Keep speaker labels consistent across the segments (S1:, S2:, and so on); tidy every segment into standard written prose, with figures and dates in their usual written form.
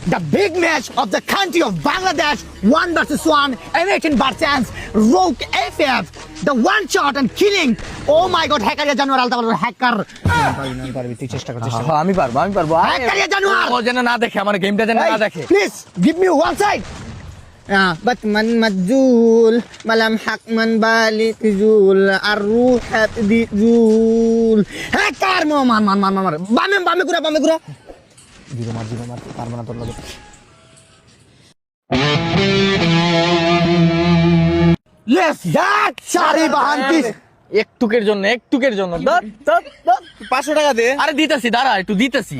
S1: the big match of the country of Bangladesh, 1 versus 1, American versus Rogue FF, the one shot and killing. Oh my God, hacker ya Januar alta bolo hacker. পারবি তুই চেষ্টা কর চেষ্টা কর।
S2: আমি পারবো
S1: Hacker ya Januar.
S2: ও যেন না দেখে আমার গেমটা যেন না দেখে।
S1: Please give me one side. Batman majul malam hak man balik jul arruhat di jul. Hacker mo man bame gura. Jiro mar পারবো না তোর লগে। Yes, that Shari Bahantis.
S2: একটুকের জন্য ধর
S3: 500 টাকা দে।
S2: আরে দিতেছি দাঁড়া একটু দিতেছি।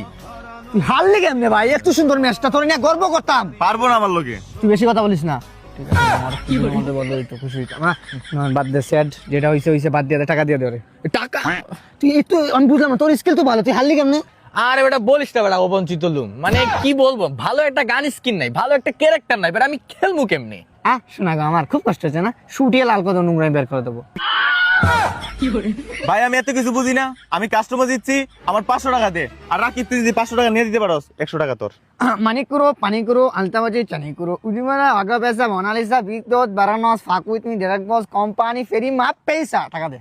S1: তুই হারলি কেমনে ভাই? এত সুন্দর ম্যাচটা তোর নিয়ে গর্ব করতাম।
S3: পারবো না আমার লগে।
S1: তুই বেশি কথা বলিস না। ঠিক আছে আমার কি বলতে বললো একটু খুশি হইতাম। না বাদ দে স্যাড যেটা হইছে বাদ দিয়ে দে টাকা দিয়ে দে ওরে।
S2: টাকা
S1: তুই একটু আমি বুঝলাম না তোর স্কিল তো ভালো তুই হারলি কেমনে?
S2: আরে বেটা বলিস না বেটা অবঞ্চিত লুম মানে কি বলবো ভালো একটা গান স্কিন নাই ভালো একটা ক্যারেক্টার নাই বেটা আমি খেলবো কেমনে
S1: শোনা গো আমার খুব কষ্ট হচ্ছে না শুটিয়ে লাল কত নোংরা বের করে দেবো
S3: ভাই আমি এত কিছু বুঝি না আমি কাস্টমার দিচ্ছি আমার 500 টাকা দে আর রাকিব তুই যদি 500 টাকা নিয়ে দিতে পারোস 100 টাকা তোর
S1: মানিক করো পানি করো আলতাবাজি চানি করো উদিমানা আগা পেসা মোনালিসা বিদ্যুৎ বারানস ফাকুইত মি ডাইরেক্ট বস কোম্পানি ফেরি মাপ পয়সা টাকা দে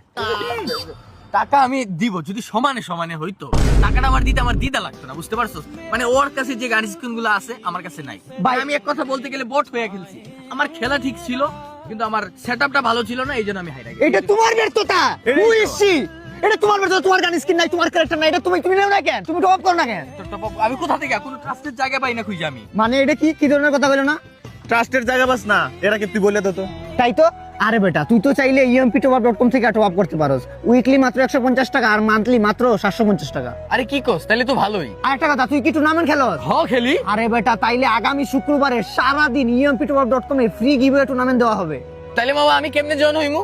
S2: টাকা আমি দিব যদি সমানে হইতো টাকাটা আমার দিতে লাগতো না বুঝতে পারছো মানে ওর কাছে যে গান স্কিন গুলো আছে আমার কাছে নাই ভাই আমি এক কথা বলতে গেলে বট হয়ে খেলছি আমার খেলা ঠিক ছিল কিন্তু আমার সেটআপটা ভালো ছিল না এইজন্য আমি হাইরা গেছি
S1: এটা তোমার ব্যর্থতা হু ইজ শি এটা তোমার ব্যর্থতা তোমার গান স্কিন নাই তোমার ক্যারেক্টার নাই এটা তুমি নাও না কেন তুমি টপ করো না কেন
S2: আমি কোথা থেকে কোনো ট্রাস্টের জায়গা পাই না খুঁজে আমি
S1: মানে এটা কি ধরনের কথা বলো না
S3: ট্রাস্টের জায়গা বাস না এরা কি তুই বলে তো
S1: তাই তো আরে বেটা তুই তো চাইলে emptop.com থেকে টপ আপ করতে পারোস উইকলি মাত্র 150 টাকা আর মান্থলি মাত্র 750 টাকা
S2: আরে কি কোস তাহলে তো ভালোই
S1: আরেকটা কথা তুই কি টুর্নামেন্ট খেলোস
S2: খেলি
S1: আরে বেটা তাইলে আগামী শুক্রবারে সারা দিন emptop.com এ ফ্রি গিভওয়ে টুর্নামেন্ট দেওয়া হবে
S2: তাহলে বাবা আমি কেমনে জয়েন হইমু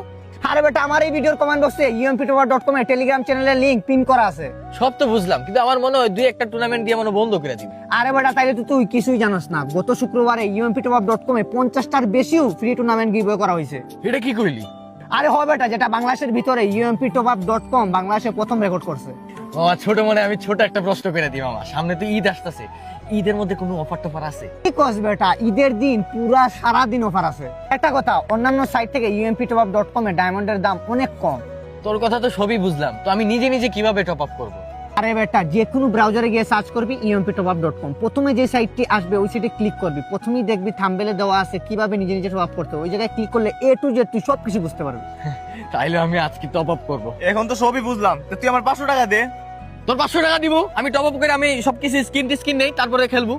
S1: আরে বেটা আমার এই ভিডিওর কমেন্ট বক্সে emptop.com এ টেলিগ্রাম চ্যানেলের লিংক পিন করা আছে
S2: সব তো বুঝলাম কিন্তু আমার মনে হয় দুই একটা টুর্নামেন্ট দিয়ে মনে বন্ধ করে দিবি
S1: আরে বেটা তাইলে তো তুই কিছুই জানোস না গত শুক্রবারে emptop.com এ 50টার বেশিও ফ্রি টুর্নামেন্ট গিভওয়ে করা হয়েছে
S2: এটা কি কইলি
S1: আরে হয় বেটা যেটা বাংলাদেশের ভিতরে emptop.com বাংলাদেশে প্রথম রেকর্ড করছে
S2: মামা ছোট মনে আমি ছোট একটা প্রশ্ন করে দিই মামা সামনে তো ঈদ আসতেছে ঈদের মধ্যে কোনো অফার টফার আছে
S1: কি কস বেটা ঈদের দিন পুরা সারা দিন অফার আছে একটা কথা অন্যান্য সাইট থেকে emptop.com এ ডায়মন্ডের দাম অনেক কম
S2: তোর কথা তো সবই বুঝলাম তো আমি নিজে কিভাবে টপ আপ করব
S1: আরে বেটা যে কোনো ব্রাউজারে গিয়ে সার্চ করবি emptop.com প্রথমে যে সাইটটি আসবে ওই সাইটে ক্লিক করবি প্রথমেই দেখবি থাম্বনেলে দেওয়া আছে কিভাবে নিজে টপ আপ করতে হয় ওই জায়গায় ক্লিক করলে A to Z তুই সবকিছু বুঝতে পারবি
S2: তাইলে আমি আজকে টপ আপ করব
S3: এখন তো সবই বুঝলাম তো তুই আমার 500 টাকা দে
S2: তোর 500 টাকা দিব আমি টপ আপ করে আমি সবকিছু স্কিন নেই তারপরে খেলবো